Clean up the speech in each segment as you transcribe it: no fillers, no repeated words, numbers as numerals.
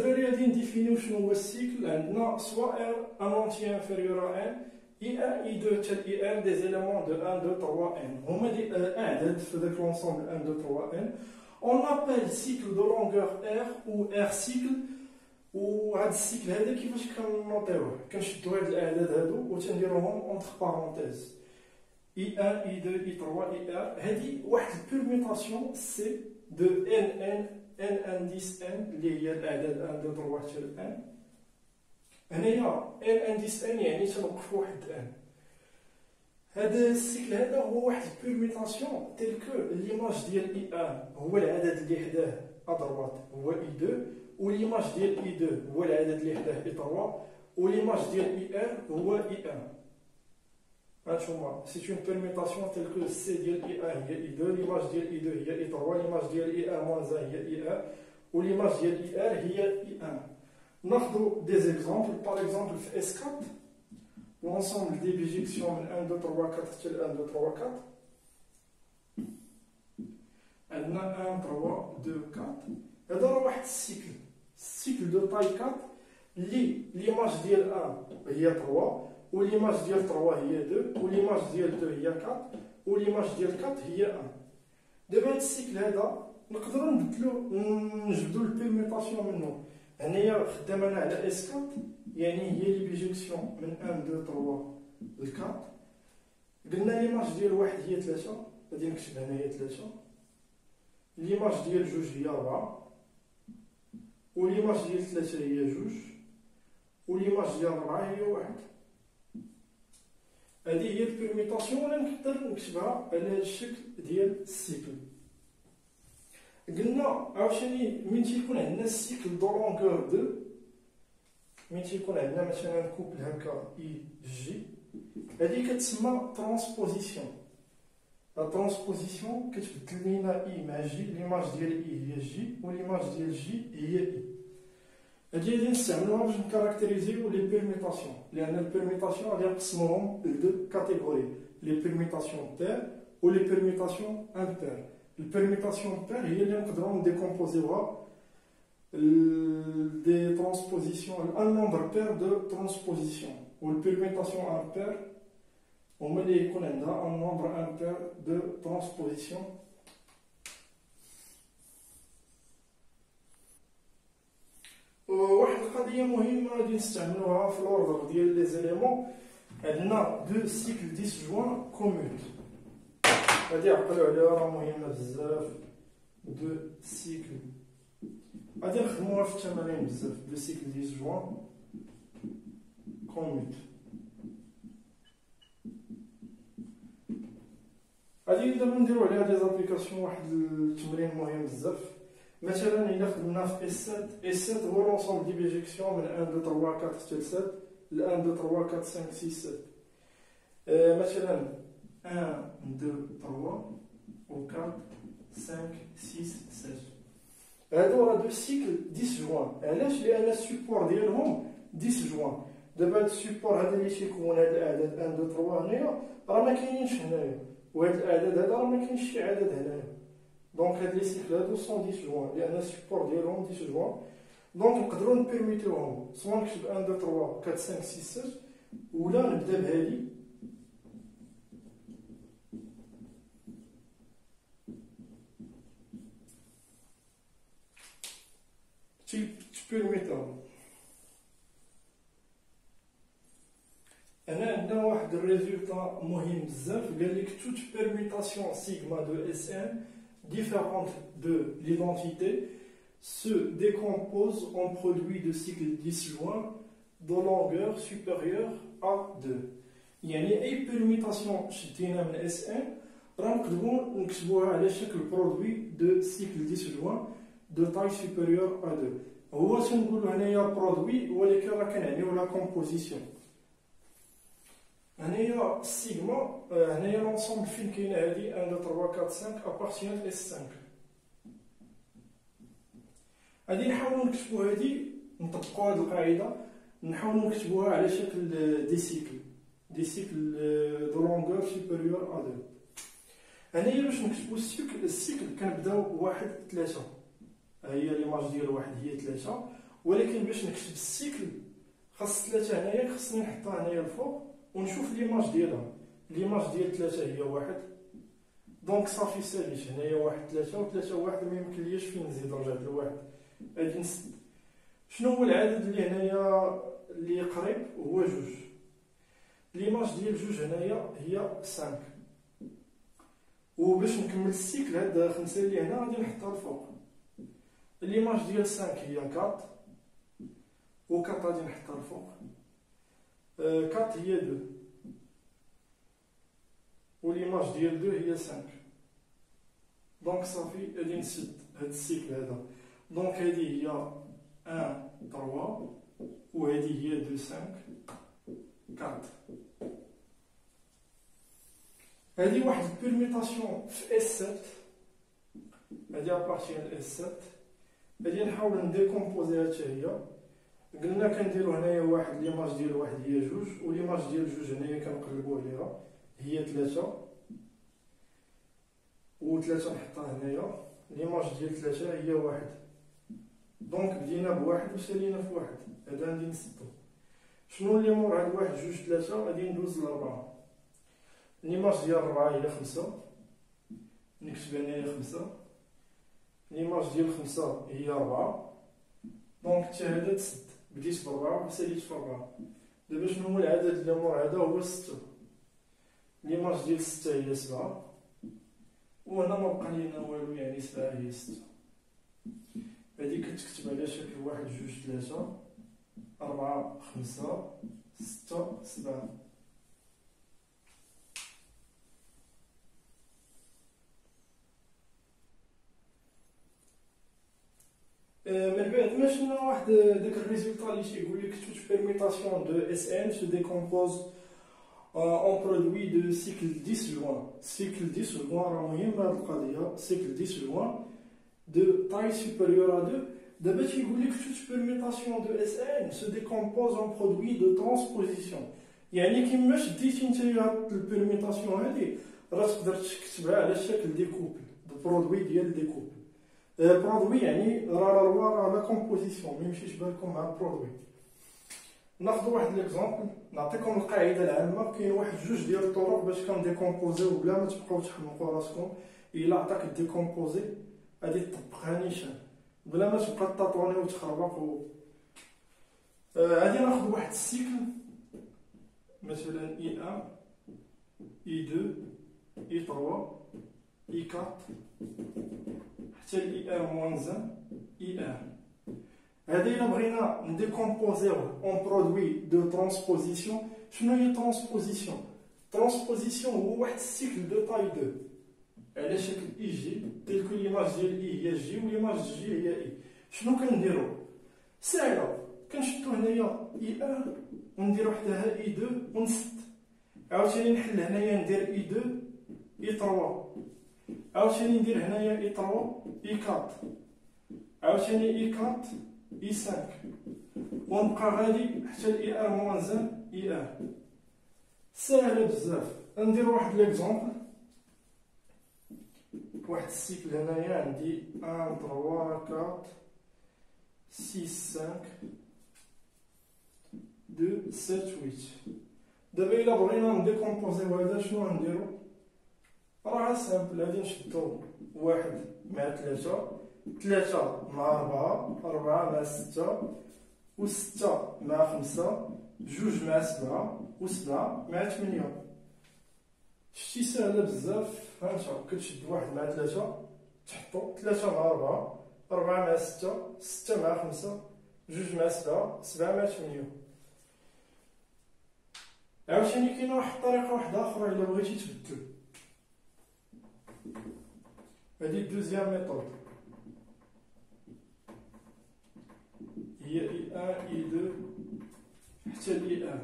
الدراري غادي نديفينيو شنو هو السيكل. عندنا سوا R ان اونتي انفيريور ا ان I1, I2 حتى I1 دي زيليمون دو 1 2 3 n هما دي اعداد في داك لونسومبل 1 2 3 n. On appelle cycle de longueur R ou R cycle. وهاد السيكل هذا كيفاش كنوطيوه؟ كنشدو هاد الاعداد هادو وتنديروهم اونتر بارونتيز I1 I2 I3 IR. هادي واحد البيرميتاسيون سي دو n n 10 n اللي هي الاعداد 1 2 3 حتى n. هنايا n 10 n يعني تنوقفو واحد n. هذا السيكل هذا هو واحد البيرميتاسيون تيل كو ليماج ديال I1 هو العدد اللي حداه ادروات هو I2 وليماج ديال I2 هو العدد اللي حداه I3 وليماج ديال IR هو I1. هانتوما سي اون بيرميتاسيون تيل كو سي ديال I1 هي I2 ليماج ديال I2 هي I3 ليماج ديال IR موان 1 هي I1 وليماج ديال IR هي I1. ناخذ دي زيكزامبل. باغ اكزومبل في S4 l'ensemble des bijections من 1 2 3 4 حتى 1 2 3 4 عندنا 1 3 2 4. هذا راه واحد السيكل دو طاي 4 اللي ليماج ديال 1 هي 3 وليماج ديال 3 هي 2 وليماج ديال 2 هي 4 وليماج ديال 4 هي 1. دابا هاد السيكل هذا نقدروا نجبدوا البيرميتاسيون منه. هنايا خدام انا على اس 4 يعني هي لي بيجيكسيون من 1 2 3 ل 4. قلنا ليماج ديال واحد هي 3 غادي نكتب هنايا 3 ليماج ديال جوج هي 4 وليماج ديال 3 هي جوج وليماج ديال 4 هي 1. هذه هي البيرميتاسيون اللي نقدر نكتبها على هذا الشكل ديال السيكل. قلنا عاوتاني من تيكون عندنا السيكل دو لونغور 2 من تيكون عندنا مثلا كوبل هكا اي جي هذه كتسمى ترانسبوزيسيون. لا ترانسبوزيسيون كتبدل لينا اي مع جي ليماج ديال اي هي جي وليماج ديال جي هي اي. هذه غادي نستعملوها باش نكاركتيريزيو لي بيرميتاسيون لان البيرميتاسيون غادي نقسموهم لدو كاتيجوري لي بيرميتاسيون بير و لي بيرميتاسيون امبير. البيرميتاسيون بير هي اللي نقدروا نديكومبوزيوها دي ترانسبوزيسيون ان نومبر بير دو ترانسبوزيسيون والبيرميتاسيون امبير هما اللي يكون عندها ان نومبر امبير دو ترانسبوزيسيون. واحد القضيه مهمه غادي نستعملوها في لوردر ديال لي زيليمون. عندنا دو سيكل ديسجوان كوموت غادي عقلوا عليها راه مهمه بزاف. دو سيكل غادي نخدموها في التمارين بزاف. دو سيكل ديسجوان كوموت غادي دابا نديرو عليها دي زابليكاسيون. واحد التمرين مهم بزاف مثلا الا خدمنا في اس 7 هو لونسومبل دي بيجيكسيون من 1 2 3 4 حتى 7 ل 1 2 3 4 5 6 7 مثلا 1 2 3 و 4 5 6 7 هادو راه دو سيكل 10 جوان. علاش؟ لان السيبور ديالهم 10 جوان. دابا هاد السيبور هذا اللي تيكون هاد الاعداد 1 2 3 هنايا راه ما كاينينش هنايا وهاد الاعداد هذا راه ما كاينش شي عدد هنايا. دونك هاد لي سيكل هادو سون 10 جوان لان السيبور ديالهم 10 جوان. دونك نقدروا نبيرميتيوهم سوا نكتب 1 2 3 4 5 6 7 ولا نبدا بهادي تبيرميتهم. هنا عندنا واحد الريزولتا مهم بزاف قال لك توت بيرميتاسيون سيغما دو اس ان différente de l'identité se décompose en produit de cycles disjoints de longueur supérieure à 2. يعني اي بيرميتاسيون شدينا من اس ان راه نقدروا نكتبوها على شكل برودوي دو سيكل ديسجوان دو تاي سوبيريور ا 2. هو تنقولوا هنايا برودوي ولكن راه كنعنيو لا كومبوزيسيون. هنايا السيغما هنايا لونسومبل فين كاينه هادي 1 2 3 4 5 ابارتيان اس 5. غادي نحاولوا نكتبوا هادي نطبقوا هاد القاعده نحاولوا نكتبوها على شكل دي سيكل دو لونغور سوبيريور ا 2. هنايا باش نكتبوا السيكل كنبداو 1 3 هي ليماج ديال 1 هي 3 ولكن باش نكتب السيكل خاص 3 هنايا خصني نحطها هنايا الفوق ونشوف ليماج ديالها. ليماج ديال 3 هي 1، دونك صافي ساليت هنايا 1 3 و 3 1 ما يمكنليش فين نزيد رجعت ل1 غادي نسد. شنو هو العدد اللي هنايا اللي قريب؟ هو 2. ليماج ديال 2 هنايا هي 5. وباش نكمل السيكل هاد 5 اللي هنا غادي نحطها الفوق. ليماج ديال 5 هي 4 و 4 غادي نحطها الفوق. 4 هي 2 و ليماج ديال 2 هي 5. دونك صافي غادي نسد هاد السيكل هذا. دونك هادي هي 1 3 وهادي هي 2 5 4. هادي واحد البيرميتاسيون في اس 7، هادي ابارتيان اس 7. غادي نحاول نديكومبوزيها حتى هي. قلنا كنديرو هنايا واحد ليماج ديال واحد هي 2 وليماج ديال 2 هنايا كنقلبو عليها هي 3 و 3 نحطها هنايا. ليماج ديال 3 هي 1. دونك بدينا بواحد وسالينا في 1. هذا غادي نسدو. شنو اللي مور هاد 1 2 3 غادي ندوز ل4. ليماج ديال 4 هي 5، نكتب هنايا 5. ليماج ديال 5 هي 4. دونك حتى هذا تسد. بديت ب4 وساليت في 4. دابا شنو هو العدد اللي مور هذا؟ هو 6. ليماج ديال 6 هي 7 وهنا ما بقى لينا والو، يعني 7 هي 6. هادي كتكتب على شكل 1 2 3 4 5 6 7. من بعد ما شفنا واحد داك الريزولتا اللي تيقول لك toute permutation de Sn se décompose en produit de cycle 10 joints. cycle 10 joints راه مهم هاد القضيه. cycle 10 joints de taille supérieure à 2. دابا تيقول لك toute permutation de Sn se décompose en produit de transposition. يعني كيما شديتي نتايا هاد البيرميتاسيون هادي راه تقدر تكتبها على الشكل ديكوبل، برودوي ديال ديكوبل. برودوي يعني راه لا كومبوزيسيون، ما يمشيش بالكم مع البرودوي. ناخذ واحد ليكزامبل نعطيكم القاعده العامه. كاين واحد 2 ديال الطرق باش كنديكومبوزيو بلا ما تبقاو تحمقوا راسكم. الا عطاك ديكومبوزي غادي تطبقها نيشان بلا ما تبقى تطاطوني وتخربق غادي ناخذ واحد السيكل مثلا اي 1 اي 2 اي 3 اي 4 حتى الاي 1 موان 1 اي 1. هذا الا بغينا نديكومبوزيوه اون برودوي دو ترانسبوزيسيون. شنو هي ترانسبوزيسيون؟ ترانسبوزيسيون هو واحد السيكل دو تاي 2 على شكل اي جي، تلك ليماج ديال اي هي جي وليماج جي هي اي. شنو كنديرو؟ ساهله، كنشدو هنايا اي 1 ونديرو حداها اي 2 ونسد. عاوتاني نحل هنايا ندير اي 2 اي 3، عاوتاني ندير هنايا اي 3 اي 4، عاوتاني اي 4 اي 5 ونبقى غادي حتى الاي 1 موان 1 اي 1. ساهله بزاف. ندير واحد ليكزامبل. واحد السيكل هنايا عندي 1 3 4 6 5 2 7 8. دابا الا بغينا نديكومبوزيو هذا شنو غنديرو؟ راه سامبل. غادي نشدو 1 مع 3 3 مع 4 4 مع 6 و6 مع 5 2 مع 7 و7 مع 8. شتي ساهله بزاف. هانتا كتشد 1 مع 3 تحطو 3 مع 4 4 مع 6 6 مع 5 2 مع 7 7 مع 8. عاوتاني كاينه واحد الطريقه واحده اخرى الا بغيتي تبدل. هادي الدوزيام ميثود هي اي 1 اي 2 حتى اي 1.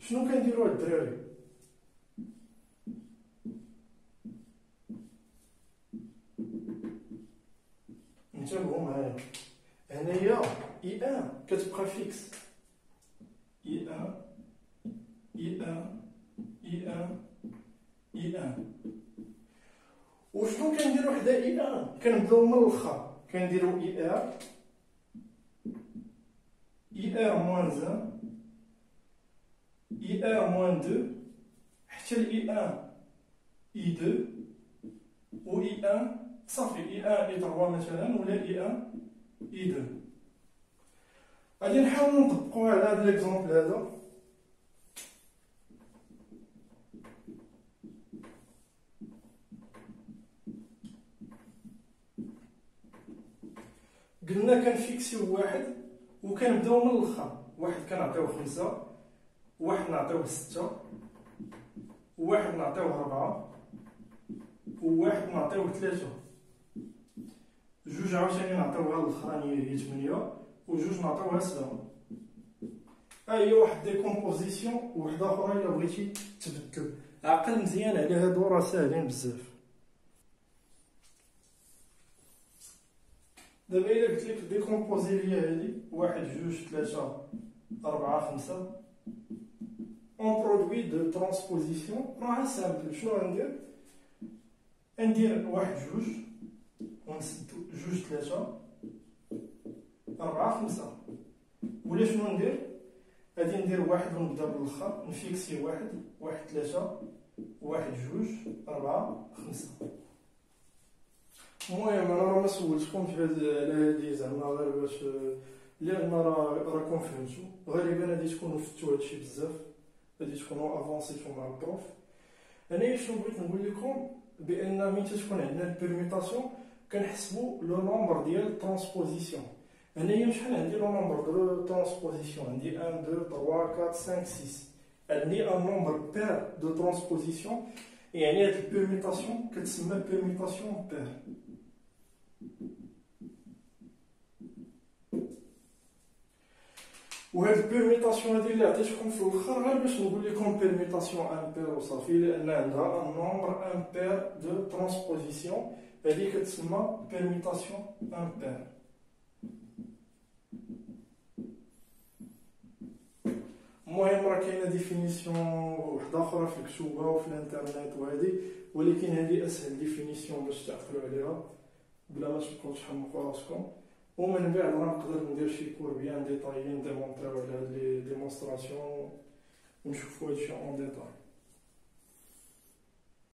شنو كنديرو الدراري؟ انتبهوا معايا. هنايا اي 1 كتبقى فيكس. اي 1 اي 1 اي 1 اي 1. وشنو كنديرو حدا اي 1؟ كنبداو من الاخر. كنديرو اي 1 IR moins 1, IR moins 2, حتى I1, I2 و I1 صافي I1 I3 مثلا ولا I1 I2. غادي نحاولو نطبقو على هاد ليكزومبل هذا. قلنا كنفيكسيو واحد وكنبداو من الاخر. واحد كنعطيوه 5، واحد نعطيوه 6، وواحد نعطيوه 4، وواحد نعطيوه 3، جوج عاوتاني نعطيوها الاخرانيه هي 8، وجوج نعطيوها 7. ها هي واحد ديكومبوزيسيون وحده اخرى الا بغيتي تبدل. عقل مزيان على هادو راه ساهلين بزاف. دابا الا قلت لك ديكومبوزي ليا هادي 1 2 3 4 5 اون برودوي دو ترانسبوزيسيون، راه سامبل. شنو غندير؟ ندير 1 2 ونسدو 2 3 4 5. ولا شنو ندير؟ غادي ندير واحد ونبدا بالاخر، نفيكسي 1 3 1 2 4 5. المهم انا راه ما سولتكمش على هادي زعما غير باش لان راكم فهمتو. غالبا غادي تكونوا فتوا هادشي بزاف، غادي تكونوا افونسيتو مع البروف. انايا شنو بغيت نقول لكم، بان ملي تكون عندنا البيرميتاسيون كنحسبوا لو نومبر ديال الترانسبوزيسيون. انايا شحال عندي لو نومبر دو ترانسبوزيسيون؟ عندي 1 2 3 4 5 6. عندي ان نومبر بير دو ترانسبوزيسيون، يعني هاد البيرميتاسيون كتسمى بيرميتاسيون بير. وهاد البيرميتاسيون هادي اللي عطيتكم في الاخر غير باش نقول لكم بيرميتاسيون امبير وصافي، لان عندها ان نومبر امبير دو ترانسبوزيسيون، هادي كتسمى بيرميتاسيون امبير. المهم راه كاينه ديفينيسيون وحده اخرى في الكتوبه وفي الانترنت وهادي، ولكن هادي اسهل ديفينيسيون باش تعقلوا عليها بلا ما تبقاو تحمقوا راسكم. ومن بعد راه نقدر ندير شي كور بيان ديطايي نديمونطريو على هاد لي ديمونستراسيون ونشوفو هادشي اون ديتاي.